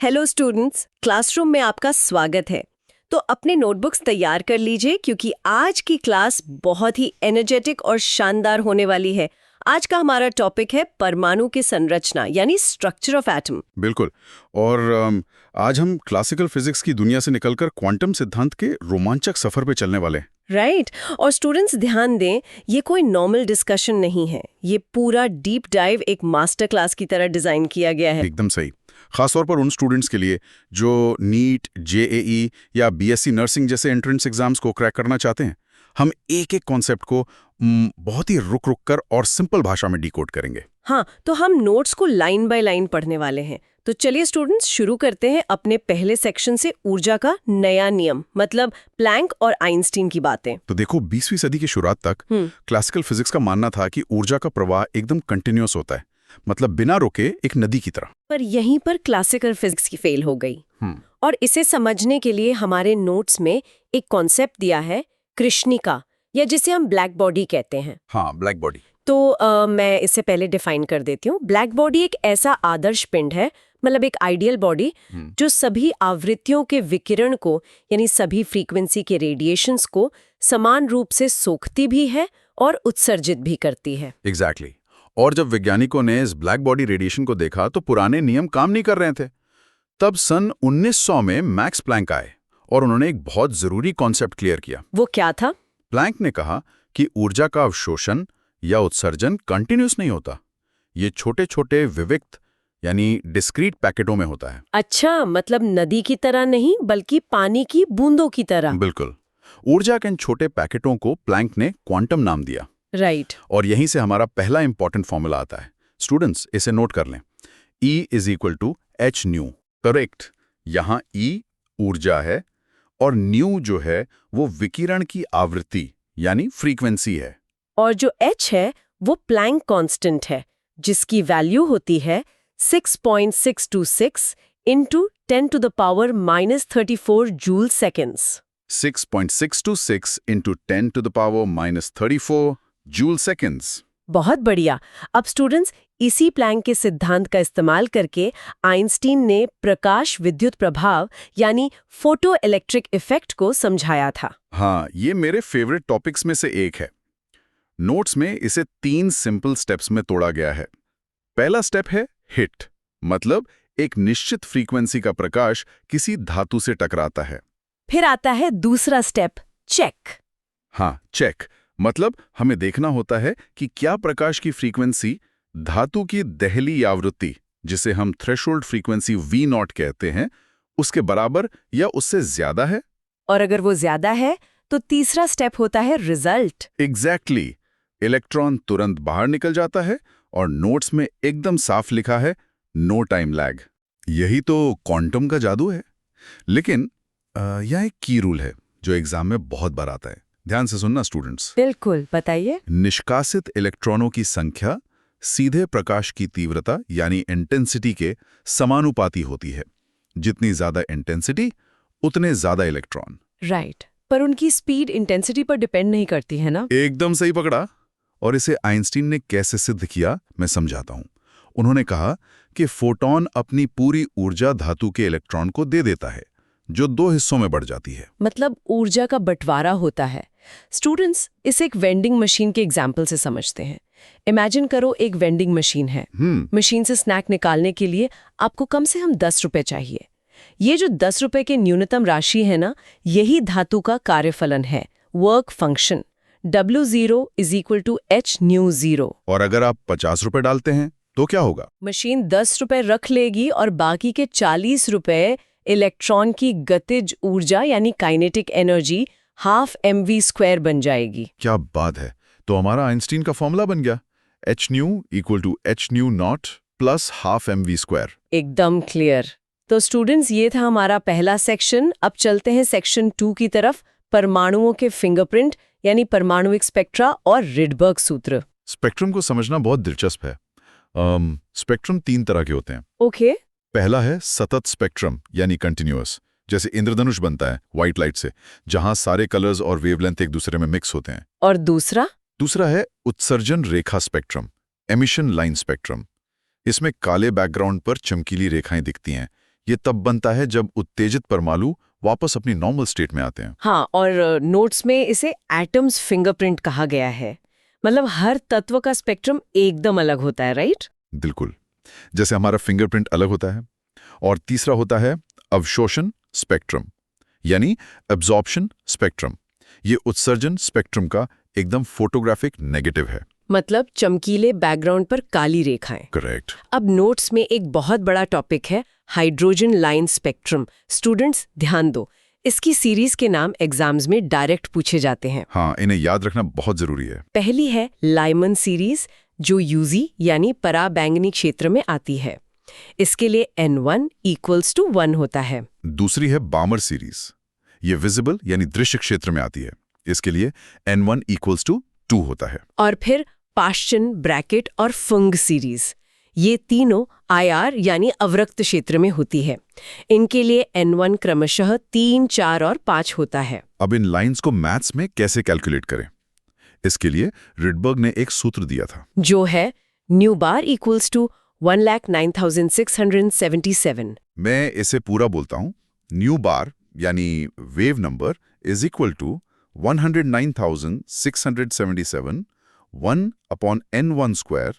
Hello students, classroom में आपका स्वागत है। तो अपने नोटबुक्स तैयार कर लीजिए क्योंकि आज की क्लास बहुत ही एनर्जेटिक और शानदार होने वाली है। आज का हमारा टॉपिक है परमाणु की संरचना यानी स्ट्रक्चर ऑफ एटम। बिल्कुल। और आज हम क्लासिकल फिजिक्स की दुनिया से निकलकर क्वांटम सिद्धांत के रोमांचक सफर पे चलने वाले हैं। राइट। और स्टूडेंट्स ध्यान दें, ये कोई नॉर्मल डिस्कशन नहीं है। ये पूरा डीप डाइव एक मास्टर क्लास की तरह डिजाइन किया गया है। एकदम सही। खासतौर पर उन स्टूडेंट्स के लिए जो नीट, जेईई या बीएससी नर्सिंग जैसे एंट्रेंस एग्जाम्स को क्रैक करना चाहते हैं। हम एक एक कॉन्सेप्ट को बहुत ही रुक रुक कर और सिंपल भाषा में डिकोड करेंगे। हाँ, तो हम नोट्स को लाइन बाय लाइन पढ़ने वाले हैं। तो चलिए स्टूडेंट्स, शुरू करते हैं अपने पहले सेक्शन से, ऊर्जा का नया नियम, मतलब प्लैंक और आइंस्टीन की बातें। तो देखो, 20वीं सदी की शुरुआत तक क्लासिकल फिजिक्स का मानना था कि ऊर्जा का प्रवाह एकदम कंटिन्यूअस होता है, मतलब बिना रुके एक नदी की तरह। पर यहीं पर क्लासिकल फिजिक्स की फेल हो गई। और इसे समझने के लिए हमारे नोट्स में एक कॉन्सेप्ट दिया है, कृष्णिका, या जिसे हम ब्लैक बॉडी कहते हैं। हाँ, ब्लैक बॉडी। तो मैं इससे पहले डिफाइन कर देती हूँ। ब्लैक बॉडी एक ऐसा आदर्श पिंड है, मतलब एक आइडियल बॉडी जो सभी आवृत्तियों के विकिरण को, यानी सभी फ्रीक्वेंसी के रेडिएशंस को समान रूप से सोखती भी है और उत्सर्जित भी करती है। एग्जैक्टली। और जब वैज्ञानिकों ने इस ब्लैक बॉडी रेडिएशन को देखा तो पुराने नियम काम नहीं कर रहे थे। तब सन 1900 में मैक्स प्लैंक आए और उन्होंने एक बहुत जरूरी कॉन्सेप्ट क्लियर किया। वो क्या था? प्लैंक ने कहा कि ऊर्जा का अवशोषण या उत्सर्जन कंटिन्यूस नहीं होता। ये छोटे छोटे विविक्त यानी डिस्क्रीट पैकेटों में होता है। अच्छा, मतलब नदी की तरह नहीं बल्कि पानी की बूंदों की तरह। बिल्कुल। ऊर्जा के इन छोटे पैकेटों को प्लैंक ने क्वांटम नाम दिया। राइट। और यहीं से हमारा पहला इंपॉर्टेंट फॉर्मूला आता है। स्टूडेंट्स, इसे नोट कर लें। E = hν। करेक्ट। यहाँ E ऊर्जा है और न्यू जो है वो विकिरण की आवृत्ति यानी फ्रीक्वेंसी है। और जो H है वो प्लैंक कांस्टेंट है, जिसकी वैल्यू होती है 6.626 into 10⁻³ joule seconds. 6.626 into 10⁻³ joule seconds. बहुत बढ़िया। अब स्टूडेंट्स, इसी प्लैंक के सिद्धांत का इस्तेमाल करके आइंस्टीन ने प्रकाश विद्युत प्रभाव यानी फोटो इलेक्ट्रिक इफेक्ट को समझाया था। हाँ, ये मेरे फेवरेट टॉपिक्स में से एक है। नोट्स में इसे 3 सिंपल स्टेप्स में तोड़ा गया है। पहला स्टेप है हिट, मतलब एक निश्चित फ्रीक्वेंसी का प्रकाश किसी धातु से टकराता है। फिर आता है दूसरा स्टेप, चेक। हाँ, चेक, मतलब हमें देखना होता है कि क्या प्रकाश की फ्रीक्वेंसी धातु की दहली आवृत्ति, जिसे हम थ्रेशोल्ड फ्रीक्वेंसी V0 कहते हैं, उसके बराबर या उससे ज्यादा है। और अगर वो ज्यादा है तो तीसरा स्टेप होता है रिजल्ट। एग्जैक्टली। इलेक्ट्रॉन तुरंत बाहर निकल जाता है और नोट्स में एकदम साफ लिखा है नो टाइम लैग। यही तो क्वांटम का जादू है। लेकिन यह एक की रूल है जो एग्जाम में बहुत बार आता है। ध्यान से सुनना स्टूडेंट्स। बिल्कुल, बताइए। निष्कासित इलेक्ट्रॉनों की संख्या सीधे प्रकाश की तीव्रता यानी इंटेंसिटी के समानुपाती होती है। जितनी ज्यादा इंटेंसिटी उतने ज्यादा इलेक्ट्रॉन। राइट। पर उनकी स्पीड इंटेंसिटी पर डिपेंड नहीं करती है ना? एकदम सही पकड़ा। और इसे आइंस्टीन ने कैसे सिद्ध किया, मैं समझाता हूं। उन्होंने कहा कि फोटॉन अपनी पूरी ऊर्जा धातु के इलेक्ट्रॉन को दे देता है, जो 2 हिस्सों में बढ़ जाती है। मतलब ऊर्जा का बंटवारा होता है। स्टूडेंट्स, इसे एक वेंडिंग मशीन के एग्जाम्पल से समझते हैं। इमेजिन करो, एक वेंडिंग मशीन है। मशीन से स्नैक निकालने के लिए आपको कम से कम 10 रुपए चाहिए। ये जो 10 रुपए की न्यूनतम राशि है ना, यही धातु का कार्यफलन है, वर्क फंक्शन। W0 = hν0। और अगर आप 50 रुपए डालते हैं तो क्या होगा? मशीन 10 रुपए रख लेगी और बाकी के 40 रुपए इलेक्ट्रॉन की गतिज ऊर्जा यानी काइनेटिक एनर्जी ½ mv² बन जाएगी। क्या बात है! तो हमारा आइंस्टीन का फॉर्मूला बन गया, hν = hν0 + ½ mv²। एकदम क्लियर। तो स्टूडेंट्स, ये था हमारा पहला सेक्शन। अब चलते हैं सेक्शन 2 की तरफ, परमाणुओं के फिंगरप्रिंट यानी परमाणुिक स्पेक्ट्रा और रिडबर्ग सूत्र। स्पेक्ट्रम को समझना बहुत दिलचस्प है। स्पेक्ट्रम 3 तरह के होते हैं। ओके। पहला है सतत स्पेक्ट्रम यानी कंटिन्यूअस, जैसे इंद्रधनुष बनता है व्हाइट लाइट से, जहां सारे कलर्स और वेवलेंथ एक दूसरे में मिक्स होते हैं। और दूसरा है उत्सर्जन रेखा स्पेक्ट्रम, एमिशन लाइन स्पेक्ट्रम। इसमें काले बैकग्राउंड पर चमकीली रेखाएं दिखती हैं, ये तब बनता है जब उत्तेजित परमाणु वापस अपनी नॉर्मल स्टेट में आते हैं। हाँ, और नोट्स में इसे एटम्स फिंगरप्रिंट कहा गया है। मतलब हर तत्व का स्पेक्ट्रम एकदम अलग होता है, राइट? बिल्कुल, जैसे हमारा फिंगरप्रिंट अलग होता है। और तीसरा होता है अवशोषण स्पेक्ट्रम, यानी एब्जॉर्प्शन स्पेक्ट्रम। ये उत्सर्जन स्पेक्ट्रम का एकदम फोटोग्राफिक नेगेटिव है। मतलब चमकीले बैकग्राउंड पर काली रेखाएं। करेक्ट। अब नोट्स में एक बहुत बड़ा टॉपिक है हाइड्रोजन लाइन स्पेक्ट्रम। स्टूडेंट्स ध्यान दो, इसकी सीरीज के नाम एग्जाम्स में डायरेक्ट पूछे जाते हैं। हाँ, इन्हें याद रखना बहुत जरूरी है। पहली है लाइमन सीरीज, जो यूजी यानी पराबैंगनी क्षेत्र में आती है। इसके लिए N1 = 1 होता है। दूसरी है बामर सीरीज, ये विजिबल यानी दृश्य क्षेत्र में आती है। इसके लिए N1 = 2 होता है। और फिर पाश्चन, ब्रैकेट और फंग सीरीज, ये तीनों IR यानी अवरक्त क्षेत्र में होती है। इनके लिए N1 क्रमशः 3, 4 और 5 होता है। अब इन लाइंस को मैथ्स में कैसे कैलकुलेट करें? इसके लिए रिडबर्ग ने एक सूत्र दिया था, जो है न्यू बार = 1,09,677। मैं इसे पूरा बोलता हूं। न्यू बार यानी wave number is equal to 109,677 1/n1 square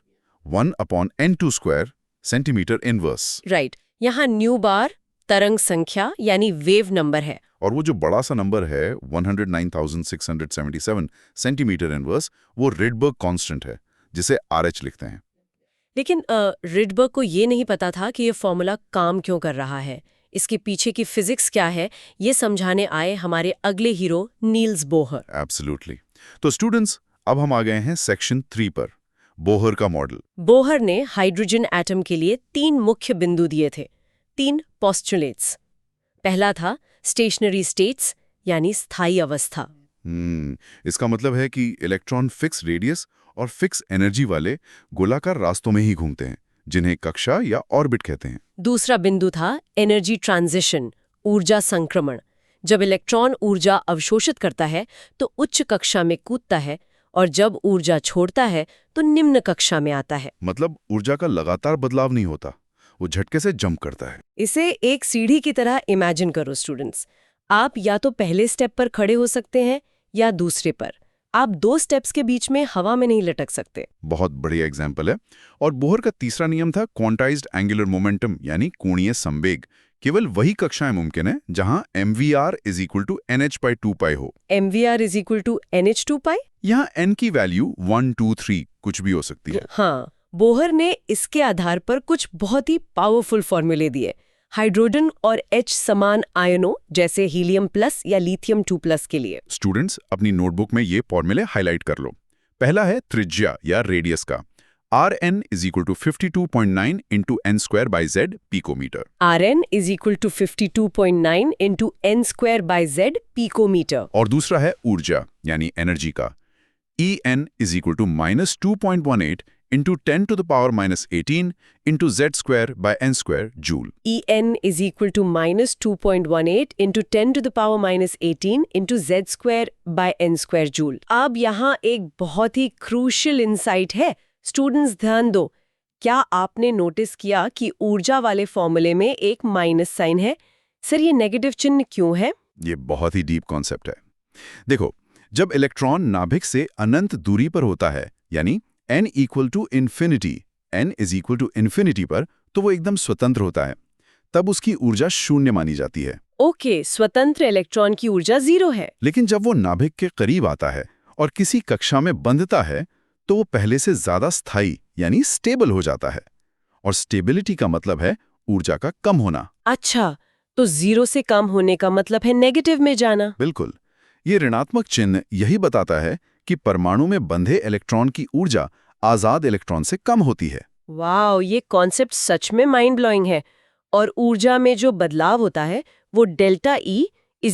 1/n2 square centimetre inverse. Right, यहाँ न्यू बार तरंग संख्या यानी वेव नंबर है। और वो जो बड़ा सा नंबर है 109,677 सेंटीमीटर इनवर्स, वो रिडबर्ग कांस्टेंट है, जिसे RH लिखते हैं। लेकिन रिडबर्ग को ये नहीं पता था कि ये फॉर्मूला काम क्यों कर रहा है, इसके पीछे की फिजिक्स क्या है। ये समझाने आए हमारे अगले हीरो नील्स बोहर। एब्सोल्युटली। तो स्टूडेंट्स, अब हम आ गए हैं सेक्शन 3 पर, बोहर का मॉडल। बोहर ने हाइड्रोजन एटम के लिए 3 मुख्य बिंदु दिए थे, 3 पोस्टुलेट्स। पहला था स्टेशनरी स्टेट्स यानी स्थायी अवस्था। इसका मतलब है कि इलेक्ट्रॉन फिक्स रेडियस और फिक्स एनर्जी वाले गोलाकार रास्तों में ही घूमते हैं, जिन्हें कक्षा या ऑर्बिट कहते हैं। दूसरा बिंदु था एनर्जी ट्रांजिशन, ऊर्जा संक्रमण। जब इलेक्ट्रॉन ऊर्जा अवशोषित करता है तो उच्च कक्षा में कूदता है, और जब ऊर्जा छोड़ता है तो निम्न कक्षा में आता है। मतलब ऊर्जा का लगातार बदलाव नहीं होता, वो झटके से जंप करता है। इसे एक सीढ़ी की तरह इमेजिन करो स्टूडेंट्स। आप या तो पहले स्टेप पर खड़े हो सकते हैं या दूसरे पर। आप 2 स्टेप्स के बीच में हवा में नहीं लटक सकते। बहुत बढ़िया एग्जाम्पल है। और बोहर का तीसरा नियम था क्वांटाइज्ड एंगुलर मोमेंटम यानी कोणीय संवेग। केवल वही कक्षाएं मुमकिन है जहां mvr = nh/2π हो। mvr = nh/2π? यहाँ n की वैल्यू 1, 2, 3 कुछ भी हो सकती है। हाँ, बोहर ने इसके आधार पर कुछ बहुत ही पावरफुल फॉर्मूले दिए हाइड्रोजन और H समान आयनों जैसे हीलियम प्लस या लिथियम 2+ के लिए। स्टूडेंट्स, अपनी नोटबुक में ये फॉर्मूले हाईलाइट कर लो। पहला है त्रिज्या या रेडियस का, Rn = 52.9 × n²/z picometre. Rn = 52.9 × n²/z picometre. और दूसरा है ऊर्जा यानी एनर्जी का, En = -2.18 × 10⁻⁻18 × z²/n² joule. En = -2.18 × 10⁻⁻18 × z²/n² joule. अब यहाँ एक बहुत ही क्रूशियल इंसाइट है। स्टूडेंट्स ध्यान दो, क्या आपने नोटिस किया कि ऊर्जा वाले फॉर्मूले में एक माइनस साइन है? सर, ये नेगेटिव चिन्ह क्यों है? ये बहुत ही डीप कॉन्सेप्ट है। देखो, जब इलेक्ट्रॉन नाभिक से अनंत दूरी पर होता है, यानी n = ∞, पर, तो वो एकदम स्वतंत्र होता है। तब उसकी ऊर्जा शून्य मानी जाती है। ओके, स्वतंत्र इलेक्ट्रॉन की ऊर्जा 0 है। लेकिन जब वो नाभिक के करीब आता है और किसी कक्षा में बंधता है, तो वो पहले से ज्यादा स्थायी यानी स्टेबल हो जाता है। और स्टेबिलिटी का मतलब है ऊर्जा का कम होना। अच्छा, तो 0 से कम होने का मतलब है नेगेटिव में जाना। बिल्कुल। ये ऋणात्मक चिन्ह यही बताता है कि परमाणु में बंधे इलेक्ट्रॉन की ऊर्जा आजाद इलेक्ट्रॉन से कम होती है। वाओ, ये कॉन्सेप्ट सच में माइंड ब्लोइंग है। और ऊर्जा में जो बदलाव होता है वो delta E =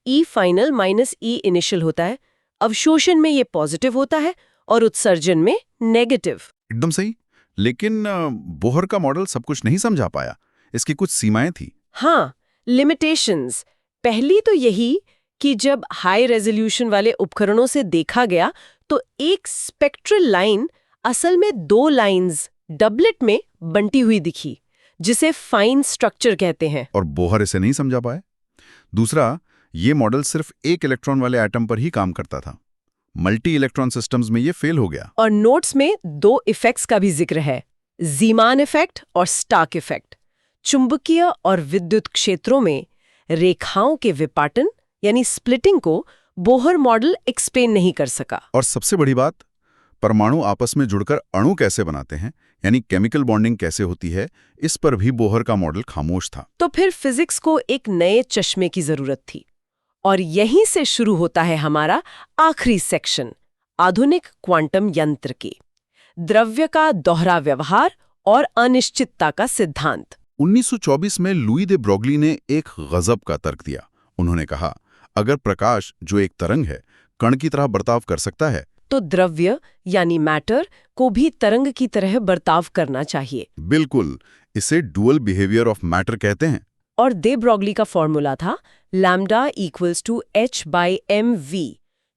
E final - E initial होता है। अवशोषण में ये पॉजिटिव होता है और उत्सर्जन में नेगेटिव। एकदम सही। लेकिन बोहर का मॉडल सब कुछ नहीं समझा पाया। इसकी कुछ सीमाएं थी। हाँ, लिमिटेशंस। पहली तो यही कि जब हाई रेजोल्यूशन वाले उपकरणों से देखा गया तो एक स्पेक्ट्रल लाइन असल में 2 लाइंस डबलेट में बंटी हुई दिखी। जिसे फाइन स्ट्रक्चर कहते हैं। और बोहर इसे नहीं समझा पाए। दूसरा, ये मॉडल सिर्फ एक इलेक्ट्रॉन वाले एटम पर ही काम करता था। मल्टी इलेक्ट्रॉन सिस्टम्स में ये फेल हो गया। और नोट्स में 2 इफेक्ट्स का भी जिक्र है, ज़ीमान इफेक्ट और स्टार्क इफेक्ट। चुंबकीय और विद्युत क्षेत्रों में रेखाओं के विपाटन यानी स्प्लिटिंग को बोहर मॉडल एक्सप्लेन नहीं कर सका। और सबसे बड़ी बात, परमाणु आपस में जुड़कर अणु कैसे बनाते हैं, यानी केमिकल बॉन्डिंग कैसे होती है, इस पर भी बोहर का मॉडल खामोश था। तो फिर फिजिक्स को एक नए चश्मे की जरूरत थी। और यहीं से शुरू होता है हमारा आखिरी सेक्शन, आधुनिक क्वांटम यंत्र की द्रव्य का दोहरा व्यवहार और अनिश्चितता का सिद्धांत। 1924 में लुई दे ब्रोगली ने एक गजब का तर्क दिया। उन्होंने कहा, अगर प्रकाश, जो एक तरंग है, कण की तरह बर्ताव कर सकता है, तो द्रव्य यानी मैटर को भी तरंग की तरह बर्ताव करना चाहिए। बिल्कुल, इसे डुअल बिहेवियर ऑफ मैटर कहते हैं। और दे ब्रोगली का फॉर्मूला था लैम्डा इक्वल्स टू h/mv,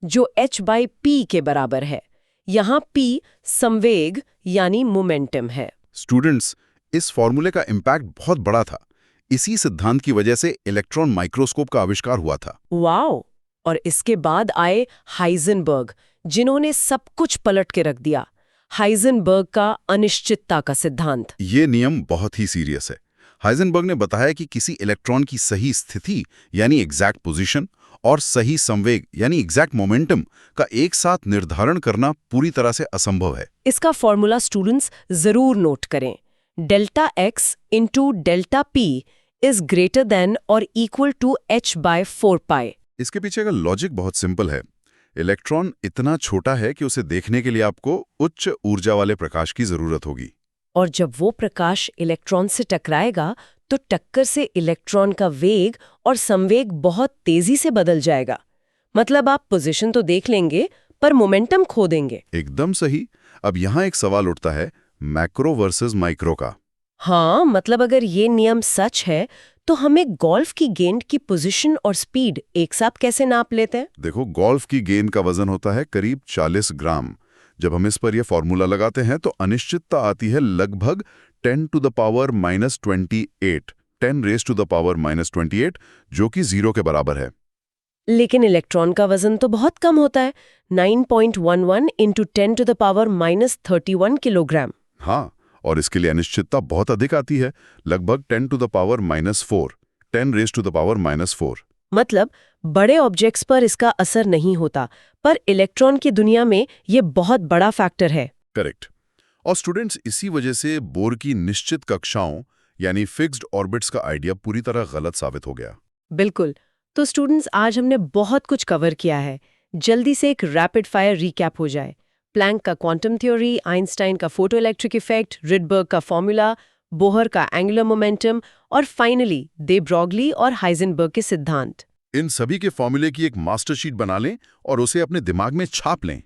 जो h/p के बराबर है। यहाँ p संवेग यानी मोमेंटम है। स्टूडेंट्स, इस फॉर्मूले का इम्पैक्ट बहुत बड़ा था। इसी सिद्धांत की वजह से इलेक्ट्रॉन माइक्रोस्कोप का आविष्कार हुआ था। वाओ! और इसके बाद आए हाइजेनबर्ग, जिन्होंने सब कुछ पलट के रख दिया। हाइजेनबर्ग का अनिश्चितता का सिद्धांत। ये नियम बहुत ही सीरियस है। हाइजेनबर्ग ने बताया कि किसी इलेक्ट्रॉन की सही स्थिति यानी एग्जैक्ट पोजीशन और सही संवेग यानी एग्जैक्ट मोमेंटम का एक साथ निर्धारण करना पूरी तरह से असंभव है। इसका फॉर्मूला स्टूडेंट्स जरूर नोट करें। Delta x into delta p is greater than और इक्वल टू h/4π। इसके पीछे का लॉजिक बहुत सिंपल है। इलेक्ट्रॉन इतना छोटा है कि उसे देखने के लिए आपको उच्च ऊर्जा वाले प्रकाश की जरूरत होगी। और जब वो प्रकाश इलेक्ट्रॉन से टकराएगा तो टक्कर से इलेक्ट्रॉन का वेग और संवेग बहुत तेजी से बदल जाएगा। मतलब आप पोजीशन तो देख लेंगे पर मोमेंटम खो देंगे। एकदम सही। अब यहाँ एक सवाल उठता है, मैक्रो वर्सेस माइक्रो का। हाँ, मतलब अगर ये नियम सच है तो हमें गोल्फ की गेंद की पोजीशन और स्पीड एक साथ कैसे नाप लेते हैं? देखो, गोल्फ की गेंद का वजन होता है करीब 40 ग्राम। जब हम इस पर यह फॉर्मूला लगाते हैं तो अनिश्चितता आती है लगभग 10 to the power -28, 10 raised to the power -28, जो कि 0 के बराबर है। लेकिन इलेक्ट्रॉन का वजन तो बहुत कम होता है, 9.11 into 10 to the power -31 kilogram. हाँ, और इसके लिए अनिश्चितता बहुत अधिक आती है, लगभग 10 to the power -4, 10 raised to the power -4। मतलब बड़े ऑब्जेक्ट्स पर इसका असर नहीं होता, पर इलेक्ट्रॉन की दुनिया में ये बहुत बड़ा फैक्टर है। करेक्ट। और स्टूडेंट्स, इसी वजह से बोर की निश्चित कक्षाओं यानी फिक्स्ड ऑर्बिट्स का आइडिया पूरी तरह गलत साबित हो गया। बिल्कुल। तो स्टूडेंट्स, आज हमने बहुत कुछ कवर किया है। जल्दी से एक रैपिड फायर रिकैप हो जाए। प्लैंक का क्वांटम थ्योरी, आइंस्टाइन का फोटोइलेक्ट्रिक इफेक्ट, रिडबर्ग का फॉर्मूला, बोहर का एंगुलर मोमेंटम और फाइनली दे ब्रोगली और हाइजेनबर्ग के सिद्धांत। इन सभी के फॉर्मूले की एक मास्टरशीट बना लें और उसे अपने दिमाग में छाप लें।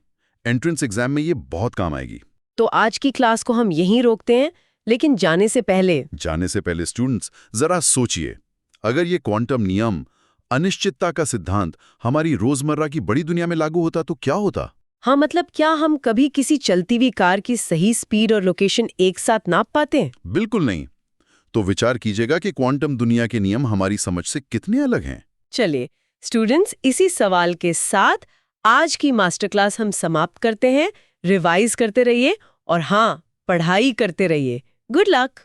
एंट्रेंस एग्जाम में ये बहुत काम आएगी। तो आज की क्लास को हम यहीं रोकते हैं, लेकिन जाने से पहले स्टूडेंट्स, जरा सोचिए, अगर ये क्वांटम नियम, अनिश्चितता का सिद्धांत हमारी रोजमर्रा की बड़ी दुनिया में लागू होता तो क्या होता? हाँ, मतलब क्या हम कभी किसी चलती हुई कार की सही स्पीड और लोकेशन एक साथ नाप पाते हैं? बिल्कुल नहीं। तो विचार कीजिएगा कि क्वांटम दुनिया के नियम हमारी समझ से कितने अलग हैं। चलिए स्टूडेंट्स, इसी सवाल के साथ आज की मास्टर क्लास हम समाप्त करते हैं। रिवाइज करते रहिए और हाँ, पढ़ाई करते रहिए। Good luck.